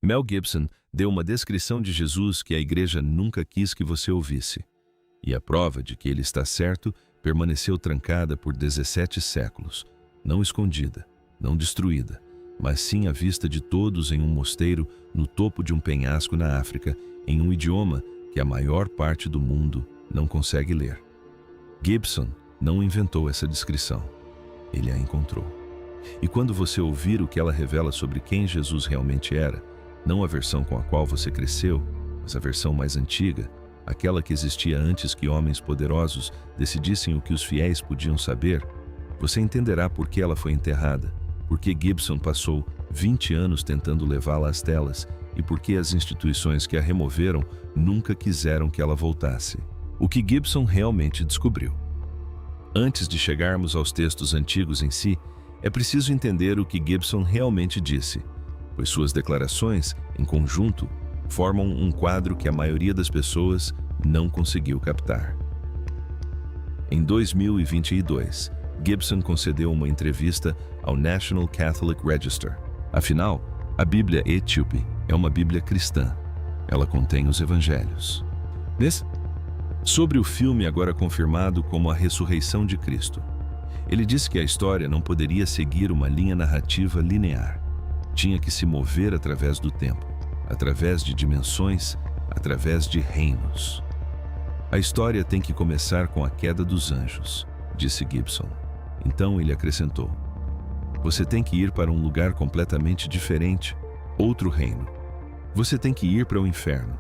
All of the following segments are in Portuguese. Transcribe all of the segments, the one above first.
Mel Gibson deu uma descrição de Jesus que a igreja nunca quis que você ouvisse. E a prova de que ele está certo permaneceu trancada por 17 séculos, não escondida, não destruída, mas sim à vista de todos em um mosteiro no topo de um penhasco na África, em um idioma que a maior parte do mundo não consegue ler. Gibson não inventou essa descrição, ele a encontrou. E quando você ouvir o que ela revela sobre quem Jesus realmente era, não a versão com a qual você cresceu, mas a versão mais antiga, aquela que existia antes que homens poderosos decidissem o que os fiéis podiam saber, você entenderá por que ela foi enterrada, por que Gibson passou 20 anos tentando levá-la às telas e por que as instituições que a removeram nunca quiseram que ela voltasse. O que Gibson realmente descobriu. Antes de chegarmos aos textos antigos em si, é preciso entender o que Gibson realmente disse, pois suas declarações, em conjunto, formam um quadro que a maioria das pessoas não conseguiu captar. Em 2022, Gibson concedeu uma entrevista ao National Catholic Register. Afinal, a Bíblia Etíope é uma Bíblia cristã. Ela contém os evangelhos. Sobre o filme agora confirmado como a ressurreição de Cristo. Ele disse que a história não poderia seguir uma linha narrativa linear. Tinha que se mover através do tempo, através de dimensões, através de reinos. A história tem que começar com a queda dos anjos, disse Gibson. Então ele acrescentou: você tem que ir para um lugar completamente diferente, outro reino. Você tem que ir para o inferno.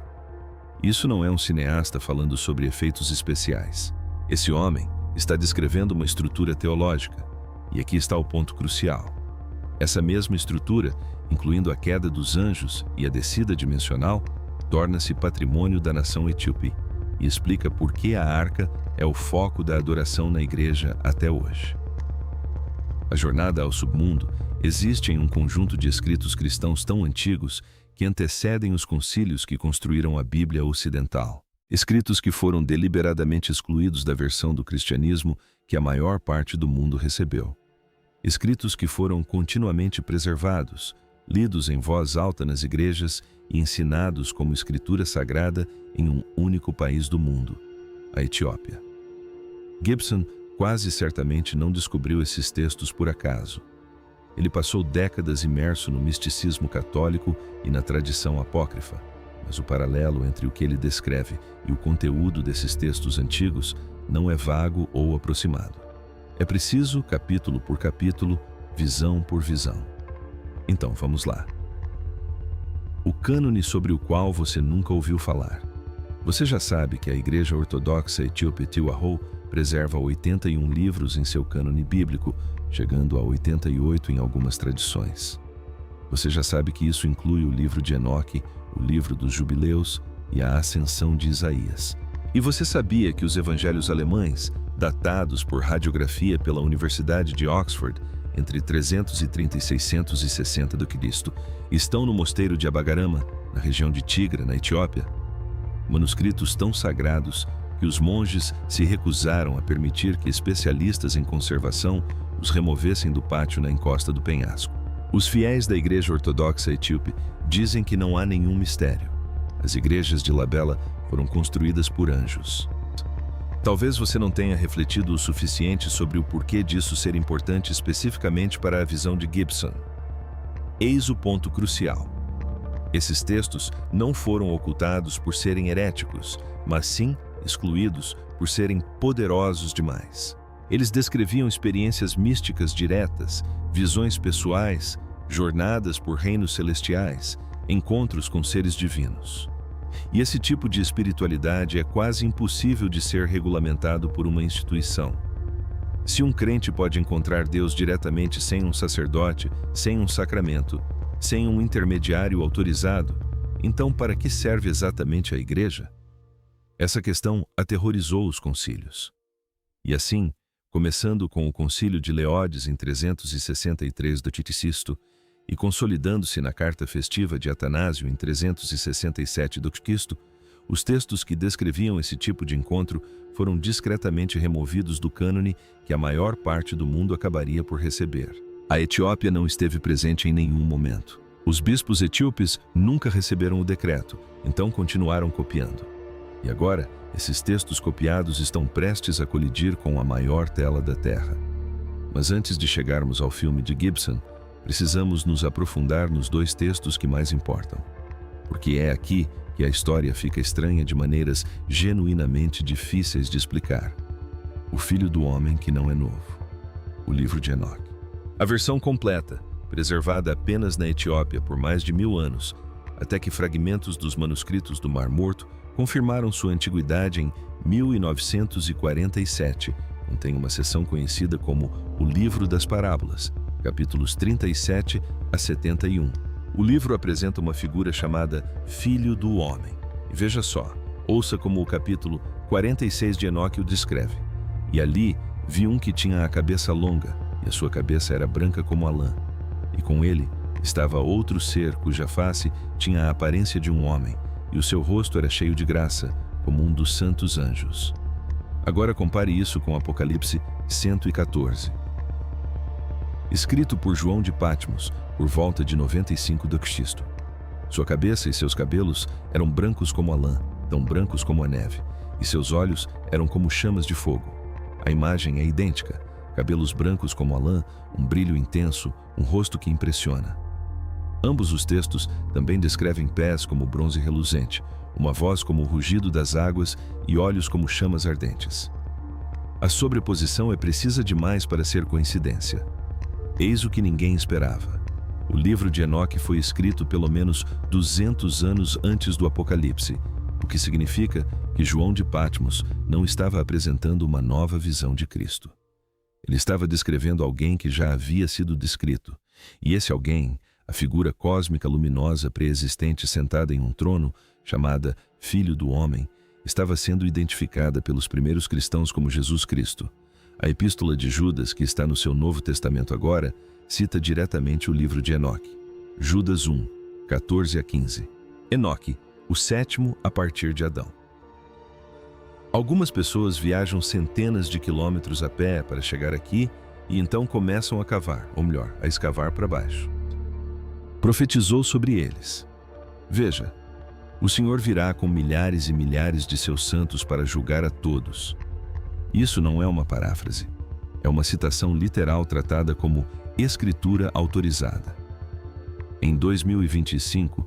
Isso não é um cineasta falando sobre efeitos especiais. Esse homem está descrevendo uma estrutura teológica, e aqui está o ponto crucial. Essa mesma estrutura, incluindo a queda dos anjos e a descida dimensional, torna-se patrimônio da nação etíope e explica por que a arca é o foco da adoração na igreja até hoje. A jornada ao submundo existe em um conjunto de escritos cristãos tão antigos que antecedem os concílios que construíram a Bíblia ocidental. Escritos que foram deliberadamente excluídos da versão do cristianismo que a maior parte do mundo recebeu. Escritos que foram continuamente preservados, lidos em voz alta nas igrejas e ensinados como escritura sagrada em um único país do mundo, a Etiópia. Gibson quase certamente não descobriu esses textos por acaso. Ele passou décadas imerso no misticismo católico e na tradição apócrifa, mas o paralelo entre o que ele descreve e o conteúdo desses textos antigos não é vago ou aproximado. É preciso, capítulo por capítulo, visão por visão. Então, vamos lá. O cânone sobre o qual você nunca ouviu falar. Você já sabe que a Igreja Ortodoxa Etíope Tiwahou preserva 81 livros em seu cânone bíblico, chegando a 88 em algumas tradições. Você já sabe que isso inclui o livro de Enoque, o livro dos Jubileus e a Ascensão de Isaías. E você sabia que os evangelhos alemães, datados por radiografia pela Universidade de Oxford, entre 330 e 660 d.C., estão no mosteiro de Abagarama, na região de Tigra, na Etiópia? Manuscritos tão sagrados que os monges se recusaram a permitir que especialistas em conservação os removessem do pátio na encosta do penhasco. Os fiéis da Igreja Ortodoxa Etíope dizem que não há nenhum mistério. As igrejas de Labela foram construídas por anjos. Talvez você não tenha refletido o suficiente sobre o porquê disso ser importante especificamente para a visão de Gibson. Eis o ponto crucial. Esses textos não foram ocultados por serem heréticos, mas sim excluídos por serem poderosos demais. Eles descreviam experiências místicas diretas, visões pessoais, jornadas por reinos celestiais, encontros com seres divinos. E esse tipo de espiritualidade é quase impossível de ser regulamentado por uma instituição. Se um crente pode encontrar Deus diretamente sem um sacerdote, sem um sacramento, sem um intermediário autorizado, então para que serve exatamente a igreja? Essa questão aterrorizou os concílios. E assim, começando com o concílio de Leódes em 363 d.C. e consolidando-se na carta festiva de Atanásio em 367 d.C., os textos que descreviam esse tipo de encontro foram discretamente removidos do cânone que a maior parte do mundo acabaria por receber. A Etiópia não esteve presente em nenhum momento. Os bispos etíopes nunca receberam o decreto, então continuaram copiando. E agora, esses textos copiados estão prestes a colidir com a maior tela da Terra. Mas antes de chegarmos ao filme de Gibson, precisamos nos aprofundar nos dois textos que mais importam. Porque é aqui que a história fica estranha de maneiras genuinamente difíceis de explicar. O Filho do Homem que não é novo. O livro de Enoque. A versão completa, preservada apenas na Etiópia por mais de 1000 anos, até que fragmentos dos manuscritos do Mar Morto confirmaram sua antiguidade em 1947, contém uma seção conhecida como o Livro das Parábolas, capítulos 37 a 71. O livro apresenta uma figura chamada Filho do Homem. E veja só, ouça como o capítulo 46 de Enoque o descreve. E ali vi um que tinha a cabeça longa, e a sua cabeça era branca como a lã. E com ele estava outro ser cuja face tinha a aparência de um homem, e o seu rosto era cheio de graça, como um dos santos anjos. Agora compare isso com Apocalipse 114. Escrito por João de Patmos, por volta de 95 d.C. Sua cabeça e seus cabelos eram brancos como a lã, tão brancos como a neve, e seus olhos eram como chamas de fogo. A imagem é idêntica, cabelos brancos como a lã, um brilho intenso, um rosto que impressiona. Ambos os textos também descrevem pés como bronze reluzente, uma voz como o rugido das águas e olhos como chamas ardentes. A sobreposição é precisa demais para ser coincidência. Eis o que ninguém esperava. O livro de Enoque foi escrito pelo menos 200 anos antes do Apocalipse, o que significa que João de Patmos não estava apresentando uma nova visão de Cristo. Ele estava descrevendo alguém que já havia sido descrito, e esse alguém, a figura cósmica luminosa pré-existente sentada em um trono, chamada Filho do Homem, estava sendo identificada pelos primeiros cristãos como Jesus Cristo. A Epístola de Judas, que está no seu Novo Testamento agora, cita diretamente o livro de Enoque. Judas 1, 14 a 15. Enoque, o sétimo a partir de Adão. Algumas pessoas viajam centenas de quilômetros a pé para chegar aqui e então começam a cavar, ou melhor, a escavar para baixo. Profetizou sobre eles. Veja, o Senhor virá com milhares e milhares de seus santos para julgar a todos. Isso não é uma paráfrase. É uma citação literal tratada como escritura autorizada. Em 2025,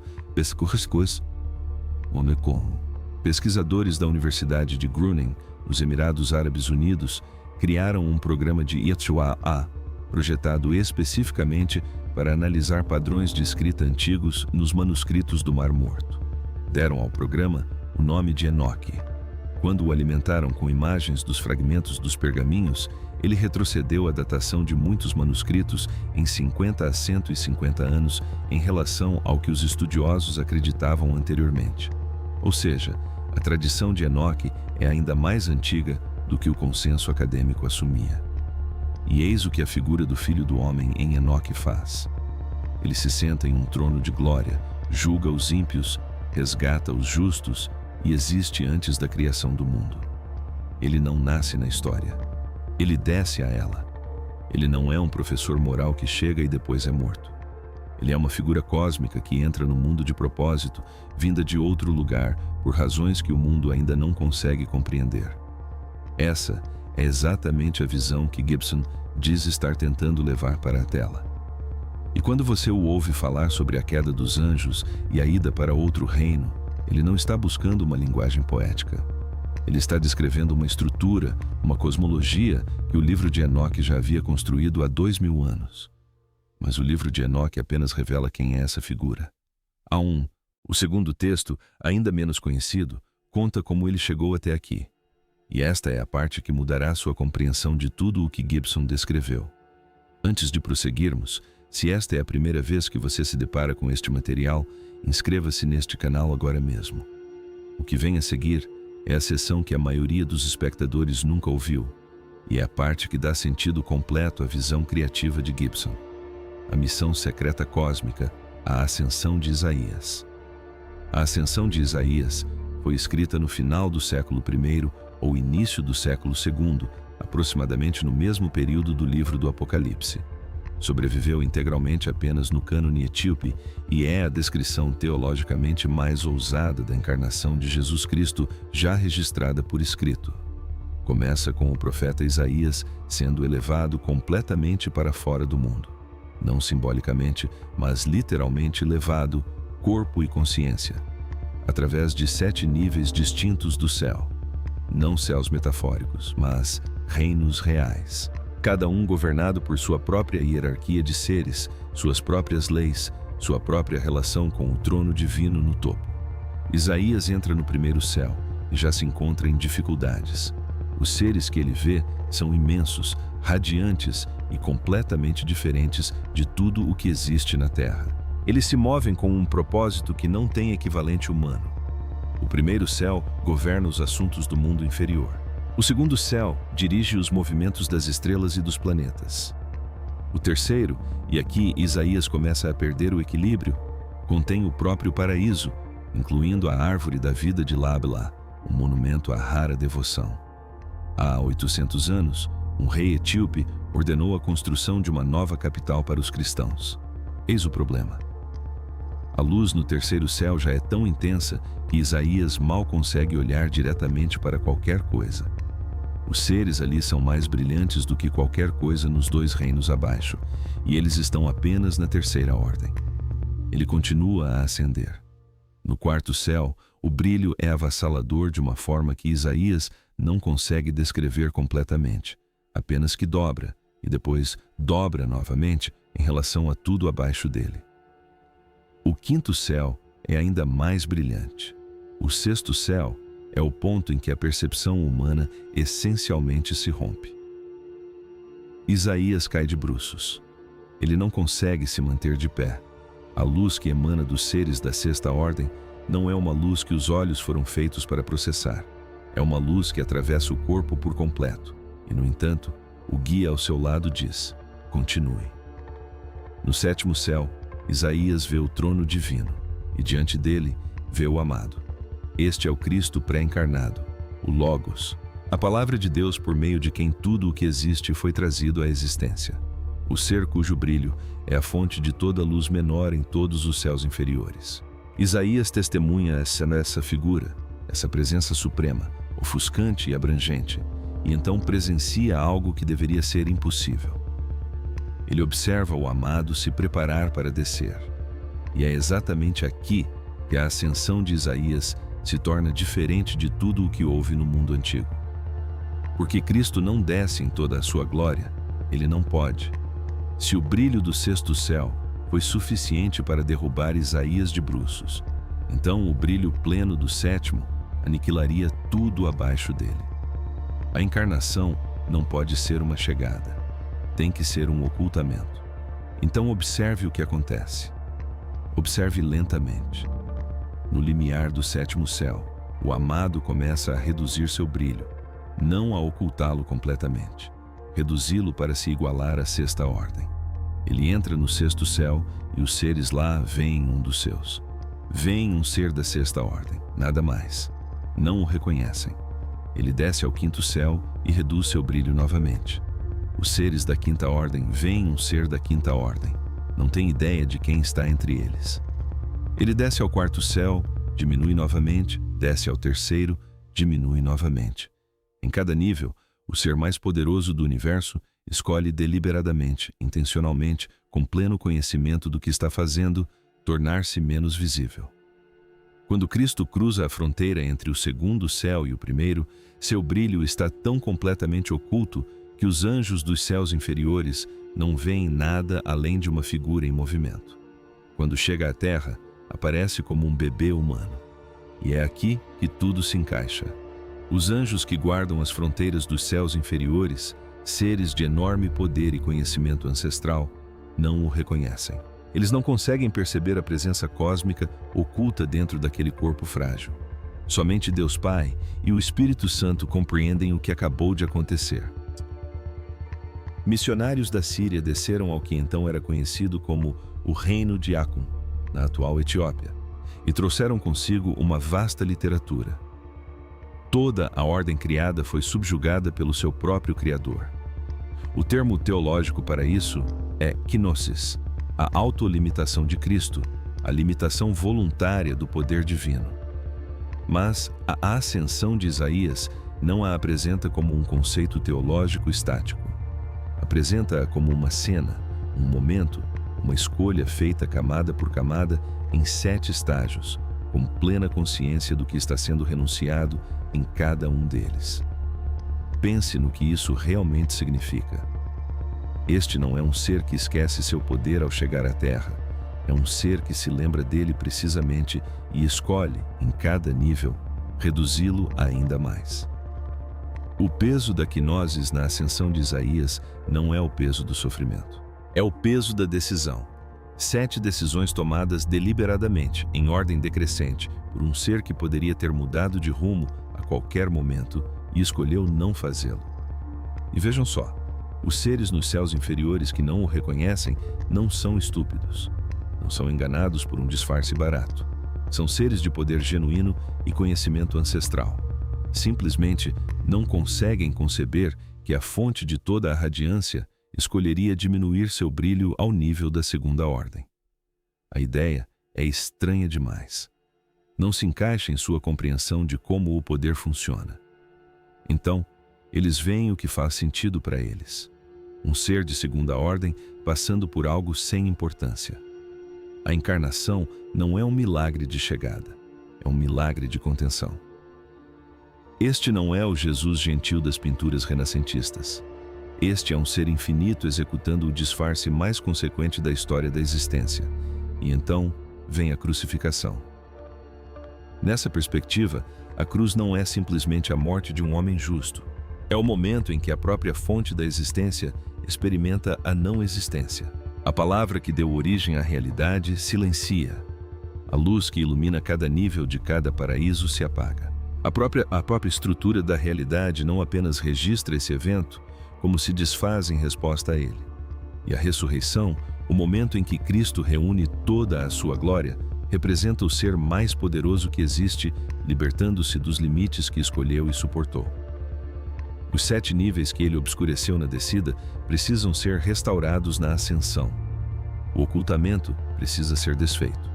pesquisadores da Universidade de Groningen, nos Emirados Árabes Unidos, criaram um programa de ITWA, projetado especificamente para analisar padrões de escrita antigos nos manuscritos do Mar Morto. Deram ao programa o nome de Enoque. Quando o alimentaram com imagens dos fragmentos dos pergaminhos, ele retrocedeu a datação de muitos manuscritos em 50 a 150 anos em relação ao que os estudiosos acreditavam anteriormente. Ou seja, a tradição de Enoque é ainda mais antiga do que o consenso acadêmico assumia. E eis o que a figura do Filho do Homem em Enoque faz. Ele se senta em um trono de glória, julga os ímpios, resgata os justos e existe antes da criação do mundo. Ele não nasce na história. Ele desce a ela. Ele não é um professor moral que chega e depois é morto. Ele é uma figura cósmica que entra no mundo de propósito, vinda de outro lugar, por razões que o mundo ainda não consegue compreender. Essa é exatamente a visão que Gibson diz estar tentando levar para a tela. E quando você o ouve falar sobre a queda dos anjos e a ida para outro reino, ele não está buscando uma linguagem poética. Ele está descrevendo uma estrutura, uma cosmologia que o livro de Enoque já havia construído há 2000 anos. Mas o livro de Enoque apenas revela quem é essa figura. O segundo texto, ainda menos conhecido, conta como ele chegou até aqui. E esta é a parte que mudará sua compreensão de tudo o que Gibson descreveu. Antes de prosseguirmos, se esta é a primeira vez que você se depara com este material, inscreva-se neste canal agora mesmo. O que vem a seguir é a seção que a maioria dos espectadores nunca ouviu, e é a parte que dá sentido completo à visão criativa de Gibson. A missão secreta cósmica, a Ascensão de Isaías. A Ascensão de Isaías foi escrita no final do século I ou início do século II, aproximadamente no mesmo período do livro do Apocalipse. sobreviveu integralmente apenas no cânone etíope e é a descrição teologicamente mais ousada da encarnação de Jesus Cristo já registrada por escrito. Começa com o profeta Isaías sendo elevado completamente para fora do mundo. Não simbolicamente, mas literalmente levado, corpo e consciência, através de 7 níveis distintos do céu. Não céus metafóricos, mas reinos reais. Cada um governado por sua própria hierarquia de seres, suas próprias leis, sua própria relação com o trono divino no topo. Isaías entra no primeiro céu e já se encontra em dificuldades. Os seres que ele vê são imensos, radiantes e completamente diferentes de tudo o que existe na Terra. Eles se movem com um propósito que não tem equivalente humano. O primeiro céu governa os assuntos do mundo inferior. O segundo céu dirige os movimentos das estrelas e dos planetas. O terceiro, e aqui Isaías começa a perder o equilíbrio, contém o próprio paraíso, incluindo a árvore da vida de Lábela, um monumento à rara devoção. Há 800 anos, um rei etíope ordenou a construção de uma nova capital para os cristãos. Eis o problema. A luz no terceiro céu já é tão intensa que Isaías mal consegue olhar diretamente para qualquer coisa. Os seres ali são mais brilhantes do que qualquer coisa nos 2 reinos abaixo, e eles estão apenas na terceira ordem. Ele continua a ascender. No quarto céu, o brilho é avassalador de uma forma que Isaías não consegue descrever completamente, apenas que dobra, e depois dobra novamente em relação a tudo abaixo dele. O quinto céu é ainda mais brilhante. O sexto céu é o ponto em que a percepção humana essencialmente se rompe. Isaías cai de bruços. Ele não consegue se manter de pé. A luz que emana dos seres da sexta ordem não é uma luz que os olhos foram feitos para processar. É uma luz que atravessa o corpo por completo. E, no entanto, o guia ao seu lado diz: continue. No sétimo céu, Isaías vê o trono divino, e diante dele vê o amado. Este é o Cristo pré-encarnado, o Logos, a palavra de Deus por meio de quem tudo o que existe foi trazido à existência. O ser cujo brilho é a fonte de toda luz menor em todos os céus inferiores. Isaías testemunha essa figura, essa presença suprema, ofuscante e abrangente, e então presencia algo que deveria ser impossível. Ele observa o amado se preparar para descer. E é exatamente aqui que a ascensão de Isaías se torna diferente de tudo o que houve no mundo antigo. Porque Cristo não desce em toda a sua glória, ele não pode. Se o brilho do sexto céu foi suficiente para derrubar Isaías de bruços, então o brilho pleno do sétimo aniquilaria tudo abaixo dele. A encarnação não pode ser uma chegada, tem que ser um ocultamento. Então observe o que acontece. Observe lentamente. No limiar do sétimo céu, o amado começa a reduzir seu brilho, não a ocultá-lo completamente, reduzi-lo para se igualar à sexta ordem. Ele entra no sexto céu e os seres lá veem um dos seus. Veem um ser da sexta ordem, nada mais. Não o reconhecem. Ele desce ao quinto céu e reduz seu brilho novamente. Os seres da quinta ordem veem um ser da quinta ordem. Não têm ideia de quem está entre eles. Ele desce ao quarto céu, diminui novamente, desce ao terceiro, diminui novamente. Em cada nível, o ser mais poderoso do universo escolhe deliberadamente, intencionalmente, com pleno conhecimento do que está fazendo, tornar-se menos visível. Quando Cristo cruza a fronteira entre o segundo céu e o primeiro, seu brilho está tão completamente oculto que os anjos dos céus inferiores não veem nada além de uma figura em movimento. Quando chega à terra, aparece como um bebê humano. E é aqui que tudo se encaixa. Os anjos que guardam as fronteiras dos céus inferiores, seres de enorme poder e conhecimento ancestral, não o reconhecem. Eles não conseguem perceber a presença cósmica oculta dentro daquele corpo frágil. Somente Deus Pai e o Espírito Santo compreendem o que acabou de acontecer. Missionários da Síria desceram ao que então era conhecido como o Reino de Acum, na atual Etiópia, e trouxeram consigo uma vasta literatura. Toda a ordem criada foi subjugada pelo seu próprio Criador. O termo teológico para isso é kenosis, a autolimitação de Cristo, a limitação voluntária do poder divino. Mas a ascensão de Isaías não a apresenta como um conceito teológico estático. Apresenta-a como uma cena, um momento, uma escolha feita camada por camada em 7 estágios, com plena consciência do que está sendo renunciado em cada um deles. Pense no que isso realmente significa. Este não é um ser que esquece seu poder ao chegar à Terra. É um ser que se lembra dele precisamente e escolhe, em cada nível, reduzi-lo ainda mais. O peso da quinosis na ascensão de Isaías não é o peso do sofrimento. É o peso da decisão. 7 decisões tomadas deliberadamente, em ordem decrescente, por um ser que poderia ter mudado de rumo a qualquer momento e escolheu não fazê-lo. E vejam só, os seres nos céus inferiores que não o reconhecem não são estúpidos. Não são enganados por um disfarce barato. São seres de poder genuíno e conhecimento ancestral. Simplesmente não conseguem conceber que a fonte de toda a radiância escolheria diminuir seu brilho ao nível da segunda ordem. A ideia é estranha demais. Não se encaixa em sua compreensão de como o poder funciona. Então, eles veem o que faz sentido para eles. Um ser de segunda ordem passando por algo sem importância. A encarnação não é um milagre de chegada, é um milagre de contenção. Este não é o Jesus gentil das pinturas renascentistas. Este é um ser infinito executando o disfarce mais consequente da história da existência. E então vem a crucificação. Nessa perspectiva, a cruz não é simplesmente a morte de um homem justo. É o momento em que a própria fonte da existência experimenta a não existência. A palavra que deu origem à realidade silencia. A luz que ilumina cada nível de cada paraíso se apaga. A própria estrutura da realidade não apenas registra esse evento, como se desfaz em resposta a ele. E a ressurreição, o momento em que Cristo reúne toda a sua glória, representa o ser mais poderoso que existe, libertando-se dos limites que escolheu e suportou. Os 7 níveis que ele obscureceu na descida precisam ser restaurados na ascensão. O ocultamento precisa ser desfeito.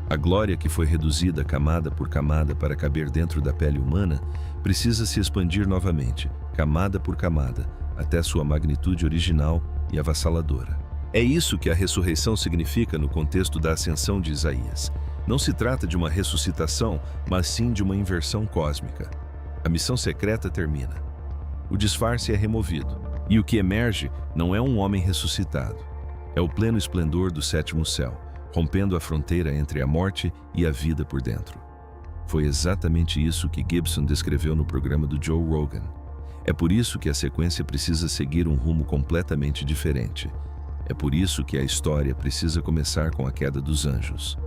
A glória que foi reduzida camada por camada para caber dentro da pele humana precisa se expandir novamente, camada por camada, até sua magnitude original e avassaladora. É isso que a ressurreição significa no contexto da ascensão de Isaías. Não se trata de uma ressuscitação, mas sim de uma inversão cósmica. A missão secreta termina. O disfarce é removido, e o que emerge não é um homem ressuscitado. É o pleno esplendor do 7º céu, rompendo a fronteira entre a morte e a vida por dentro. Foi exatamente isso que Gibson descreveu no programa do Joe Rogan. É por isso que a sequência precisa seguir um rumo completamente diferente. É por isso que a história precisa começar com a queda dos anjos.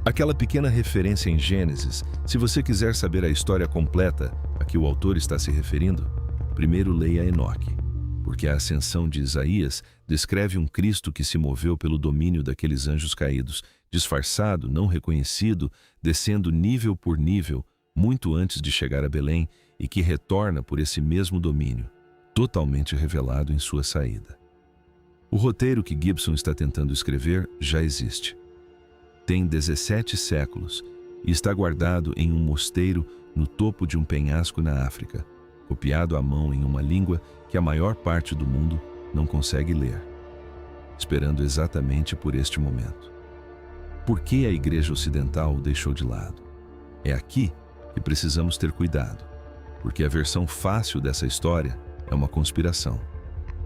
Aquela pequena referência em Gênesis, se você quiser saber a história completa a que o autor está se referindo, primeiro leia Enoque, porque a ascensão de Isaías descreve um Cristo que se moveu pelo domínio daqueles anjos caídos, disfarçado, não reconhecido, descendo nível por nível, muito antes de chegar a Belém, e que retorna por esse mesmo domínio, totalmente revelado em sua saída. O roteiro que Gibson está tentando escrever já existe. Tem 17 séculos e está guardado em um mosteiro no topo de um penhasco na África, copiado à mão em uma língua que a maior parte do mundo não consegue ler, esperando exatamente por este momento. Por que a Igreja Ocidental o deixou de lado? É aqui que precisamos ter cuidado, porque a versão fácil dessa história é uma conspiração.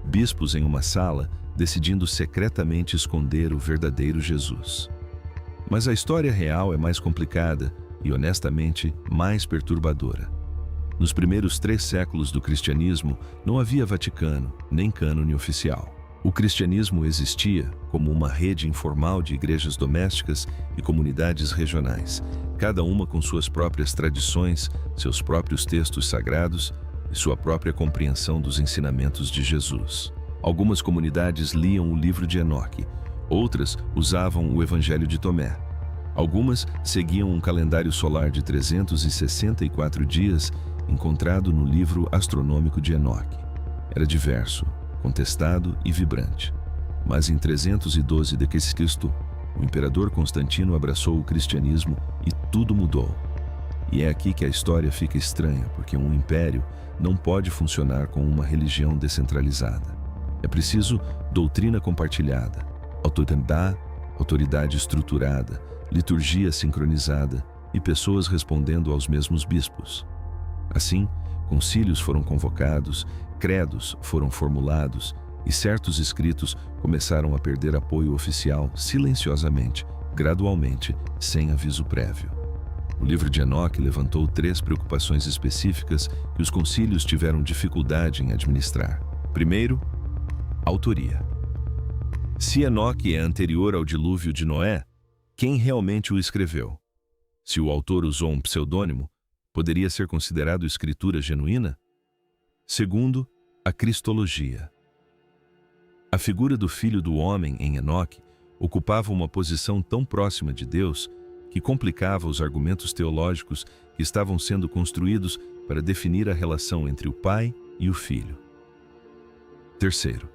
Bispos em uma sala decidindo secretamente esconder o verdadeiro Jesus. Mas a história real é mais complicada e, honestamente, mais perturbadora. Nos primeiros 3 séculos do cristianismo, não havia Vaticano, nem cânone oficial. O cristianismo existia como uma rede informal de igrejas domésticas e comunidades regionais, cada uma com suas próprias tradições, seus próprios textos sagrados e sua própria compreensão dos ensinamentos de Jesus. Algumas comunidades liam o livro de Enoque, outras usavam o Evangelho de Tomé. Algumas seguiam um calendário solar de 364 dias encontrado no livro astronômico de Enoque. Era diverso, contestado e vibrante. Mas em 312 d.C., o imperador Constantino abraçou o cristianismo e tudo mudou. E é aqui que a história fica estranha, porque um império não pode funcionar com uma religião descentralizada. É preciso doutrina compartilhada, autoridade estruturada, liturgia sincronizada e pessoas respondendo aos mesmos bispos. Assim, concílios foram convocados, credos foram formulados e certos escritos começaram a perder apoio oficial silenciosamente, gradualmente, sem aviso prévio. O livro de Enoque levantou 3 preocupações específicas que os concílios tiveram dificuldade em administrar. Primeiro, autoria. Se Enoque é anterior ao dilúvio de Noé, quem realmente o escreveu? Se o autor usou um pseudônimo, poderia ser considerado escritura genuína? Segundo, a cristologia. A figura do Filho do Homem em Enoque ocupava uma posição tão próxima de Deus que complicava os argumentos teológicos que estavam sendo construídos para definir a relação entre o Pai e o Filho. Terceiro,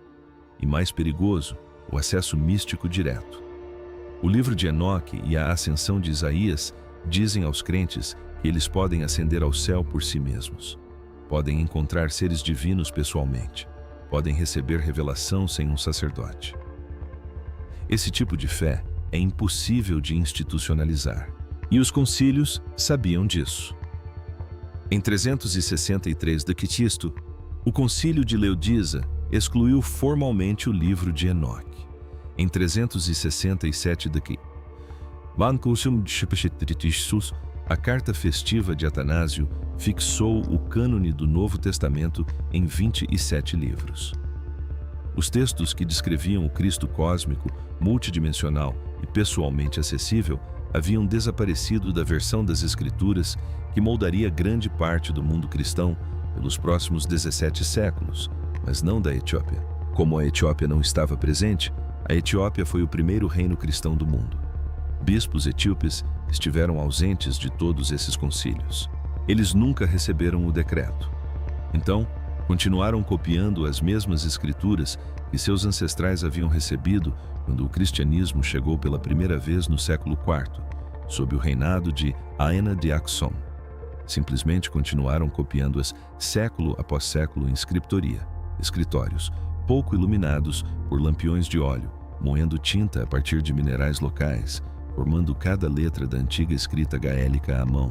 e mais perigoso, o acesso místico direto. O livro de Enoque e a ascensão de Isaías dizem aos crentes que eles podem ascender ao céu por si mesmos. Podem encontrar seres divinos pessoalmente. Podem receber revelação sem um sacerdote. Esse tipo de fé é impossível de institucionalizar. E os concílios sabiam disso. Em 363 d.C., o concílio de Leodisa excluiu formalmente o livro de Enoque. Em 367 d.C., a carta festiva de Atanásio fixou o cânone do Novo Testamento em 27 livros. Os textos que descreviam o Cristo cósmico, multidimensional e pessoalmente acessível haviam desaparecido da versão das Escrituras que moldaria grande parte do mundo cristão pelos próximos 17 séculos, mas não da Etiópia. Como a Etiópia não estava presente, a Etiópia foi o primeiro reino cristão do mundo. Bispos etíopes estiveram ausentes de todos esses concílios. Eles nunca receberam o decreto. Então, continuaram copiando as mesmas escrituras que seus ancestrais haviam recebido quando o cristianismo chegou pela primeira vez no século IV, sob o reinado de Aena de Axum. Simplesmente continuaram copiando-as século após século em escritórios, pouco iluminados por lampiões de óleo, moendo tinta a partir de minerais locais, formando cada letra da antiga escrita gaélica à mão,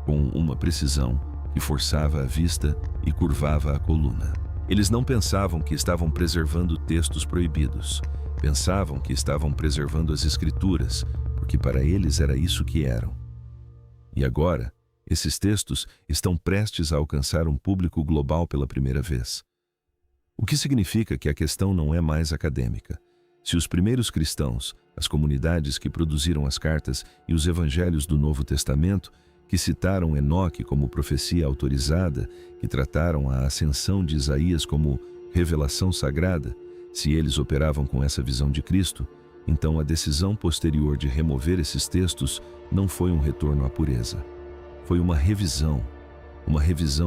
com uma precisão que forçava a vista e curvava a coluna. Eles não pensavam que estavam preservando textos proibidos. Pensavam que estavam preservando as escrituras, porque para eles era isso que eram. E agora, esses textos estão prestes a alcançar um público global pela primeira vez. O que significa que a questão não é mais acadêmica. Se os primeiros cristãos, as comunidades que produziram as cartas e os evangelhos do Novo Testamento, que citaram Enoque como profecia autorizada, que trataram a ascensão de Isaías como revelação sagrada, se eles operavam com essa visão de Cristo, então a decisão posterior de remover esses textos não foi um retorno à pureza. Foi uma revisão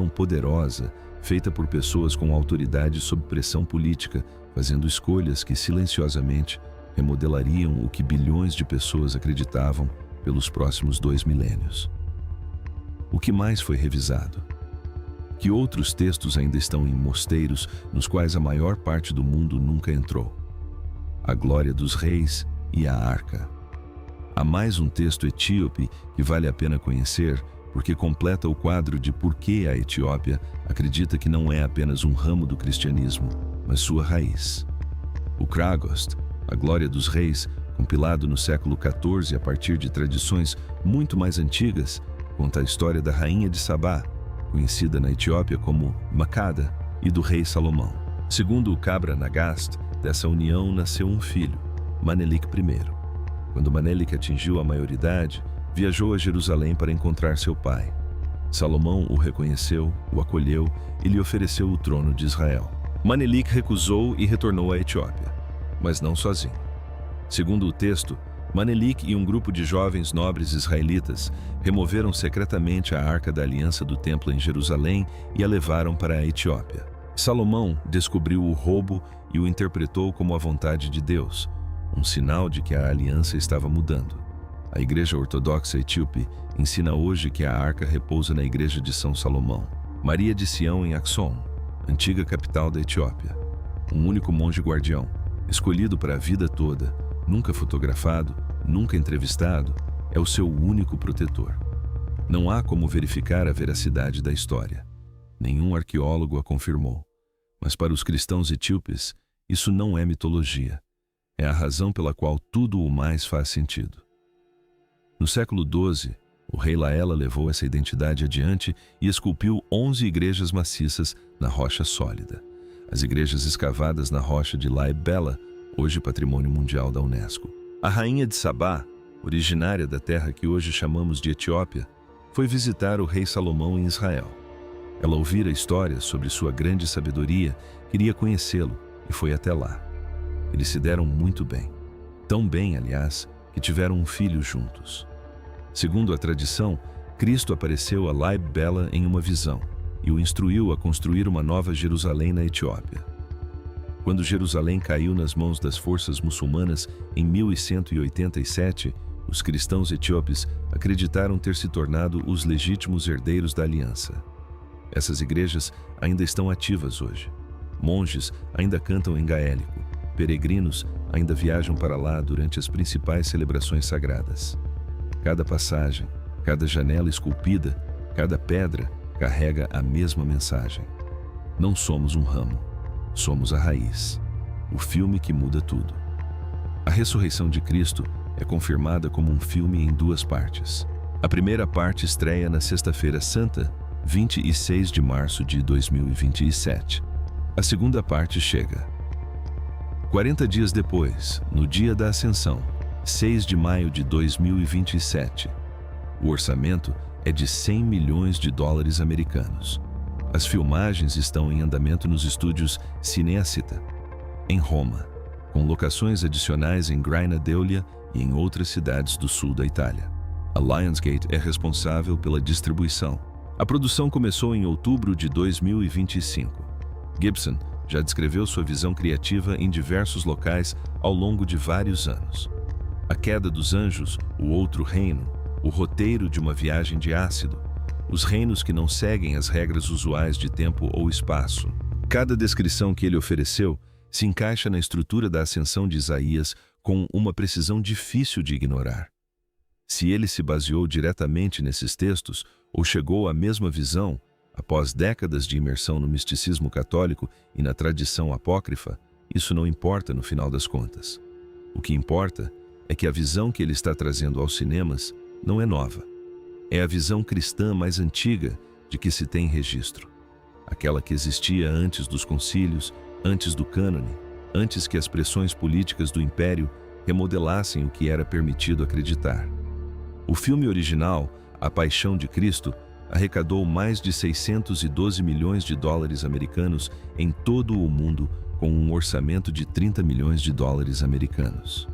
poderosa, feita por pessoas com autoridade sob pressão política, fazendo escolhas que silenciosamente remodelariam o que bilhões de pessoas acreditavam pelos próximos 2 milênios. O que mais foi revisado? Que outros textos ainda estão em mosteiros nos quais a maior parte do mundo nunca entrou? A glória dos reis e a arca. Há mais um texto etíope que vale a pena conhecer, porque completa o quadro de por que a Etiópia acredita que não é apenas um ramo do cristianismo, mas sua raiz. O Kragost, a glória dos reis, compilado no século XIV a partir de tradições muito mais antigas, conta a história da rainha de Sabá, conhecida na Etiópia como Makada, e do rei Salomão. Segundo o Kabra Nagast, dessa união nasceu um filho, Manelik I. Quando Manelik atingiu a maioridade, viajou a Jerusalém para encontrar seu pai. Salomão o reconheceu, o acolheu e lhe ofereceu o trono de Israel. Manelik recusou e retornou à Etiópia, mas não sozinho. Segundo o texto, Manelik e um grupo de jovens nobres israelitas removeram secretamente a Arca da Aliança do Templo em Jerusalém e a levaram para a Etiópia. Salomão descobriu o roubo e o interpretou como a vontade de Deus, um sinal de que a aliança estava mudando. A Igreja Ortodoxa Etíope ensina hoje que a arca repousa na Igreja de São Salomão. Maria de Sião em Axum, antiga capital da Etiópia. Um único monge guardião, escolhido para a vida toda, nunca fotografado, nunca entrevistado, é o seu único protetor. Não há como verificar a veracidade da história. Nenhum arqueólogo a confirmou. Mas para os cristãos etíopes, isso não é mitologia. É a razão pela qual tudo o mais faz sentido. No século XII, o rei Laela levou essa identidade adiante e esculpiu 11 igrejas maciças na rocha sólida. As igrejas escavadas na rocha de Laib Bela, hoje Patrimônio Mundial da Unesco. A rainha de Sabá, originária da terra que hoje chamamos de Etiópia, foi visitar o rei Salomão em Israel. Ela ouvira histórias sobre sua grande sabedoria, queria conhecê-lo e foi até lá. Eles se deram muito bem. Tão bem, aliás, que tiveram um filho juntos. Segundo a tradição, Cristo apareceu a Laib Bela em uma visão e o instruiu a construir uma nova Jerusalém na Etiópia. Quando Jerusalém caiu nas mãos das forças muçulmanas em 1187, os cristãos etíopes acreditaram ter se tornado os legítimos herdeiros da aliança. Essas igrejas ainda estão ativas hoje. Monges ainda cantam em gaélico. Peregrinos ainda viajam para lá durante as principais celebrações sagradas. Cada passagem, cada janela esculpida, cada pedra carrega a mesma mensagem. Não somos um ramo, somos a raiz. O filme que muda tudo. A ressurreição de Cristo é confirmada como um filme em duas partes. A primeira parte estreia na Sexta-feira Santa, 26 de março de 2027. A segunda parte chega 40 dias depois, no dia da Ascensão, 6 de maio de 2027. O orçamento é de 100 milhões de dólares americanos. As filmagens estão em andamento nos estúdios Cinecittà, em Roma, com locações adicionais em Graina Deulia e em outras cidades do sul da Itália. A Lionsgate é responsável pela distribuição. A produção começou em outubro de 2025. Gibson já descreveu sua visão criativa em diversos locais ao longo de vários anos. A Queda dos Anjos, O Outro Reino, o roteiro de uma viagem de ácido, os reinos que não seguem as regras usuais de tempo ou espaço. Cada descrição que ele ofereceu se encaixa na estrutura da ascensão de Isaías com uma precisão difícil de ignorar. Se ele se baseou diretamente nesses textos ou chegou à mesma visão, após décadas de imersão no misticismo católico e na tradição apócrifa, isso não importa no final das contas. O que importa é que a visão que ele está trazendo aos cinemas não é nova. É a visão cristã mais antiga de que se tem registro. Aquela que existia antes dos concílios, antes do cânone, antes que as pressões políticas do império remodelassem o que era permitido acreditar. O filme original, A Paixão de Cristo, arrecadou mais de 612 milhões de dólares americanos em todo o mundo, com um orçamento de 30 milhões de dólares americanos.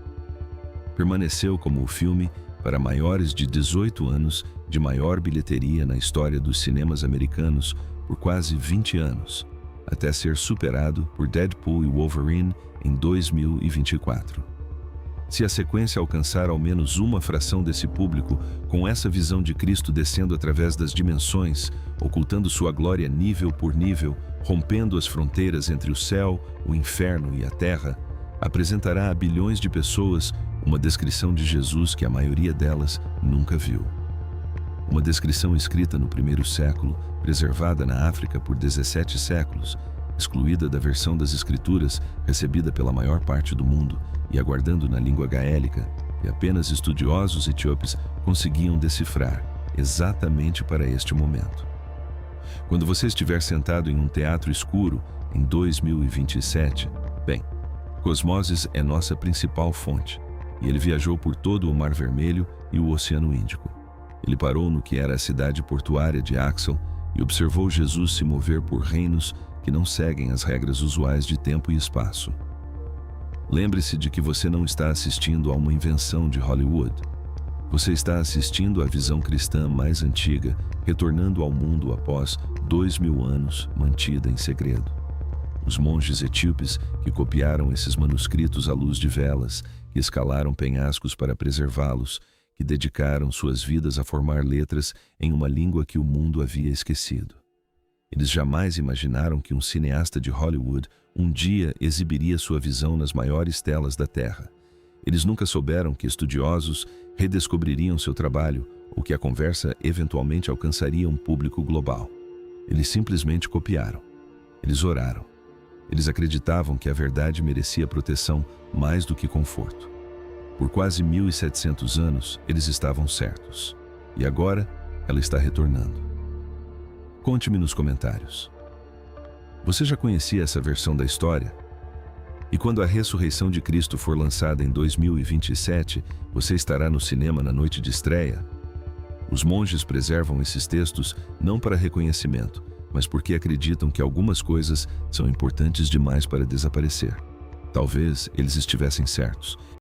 Permaneceu como o filme para maiores de 18 anos de maior bilheteria na história dos cinemas americanos por quase 20 anos, até ser superado por Deadpool e Wolverine em 2024. Se a sequência alcançar ao menos uma fração desse público, com essa visão de Cristo descendo através das dimensões, ocultando sua glória nível por nível, rompendo as fronteiras entre o céu, o inferno e a terra, apresentará a bilhões de pessoas uma descrição de Jesus que a maioria delas nunca viu. Uma descrição escrita no primeiro século, preservada na África por 17 séculos, excluída da versão das Escrituras recebida pela maior parte do mundo e aguardando na língua gaélica, que apenas estudiosos etíopes conseguiam decifrar exatamente para este momento. Quando você estiver sentado em um teatro escuro em 2027, bem, Cosmoses é nossa principal fonte, e ele viajou por todo o Mar Vermelho e o Oceano Índico. Ele parou no que era a cidade portuária de Axel e observou Jesus se mover por reinos que não seguem as regras usuais de tempo e espaço. Lembre-se de que você não está assistindo a uma invenção de Hollywood. Você está assistindo à visão cristã mais antiga, retornando ao mundo após 2000 anos mantida em segredo. Os monges etíopes que copiaram esses manuscritos à luz de velas, que escalaram penhascos para preservá-los, que dedicaram suas vidas a formar letras em uma língua que o mundo havia esquecido. Eles jamais imaginaram que um cineasta de Hollywood um dia exibiria sua visão nas maiores telas da Terra. Eles nunca souberam que estudiosos redescobririam seu trabalho ou que a conversa eventualmente alcançaria um público global. Eles simplesmente copiaram. Eles oraram. Eles acreditavam que a verdade merecia proteção mais do que conforto. Por quase 1700 anos, eles estavam certos. E agora, ela está retornando. Conte-me nos comentários. Você já conhecia essa versão da história? E quando a ressurreição de Cristo for lançada em 2027, você estará no cinema na noite de estreia? Os monges preservam esses textos não para reconhecimento, mas porque acreditam que algumas coisas são importantes demais para desaparecer. Talvez eles estivessem certos.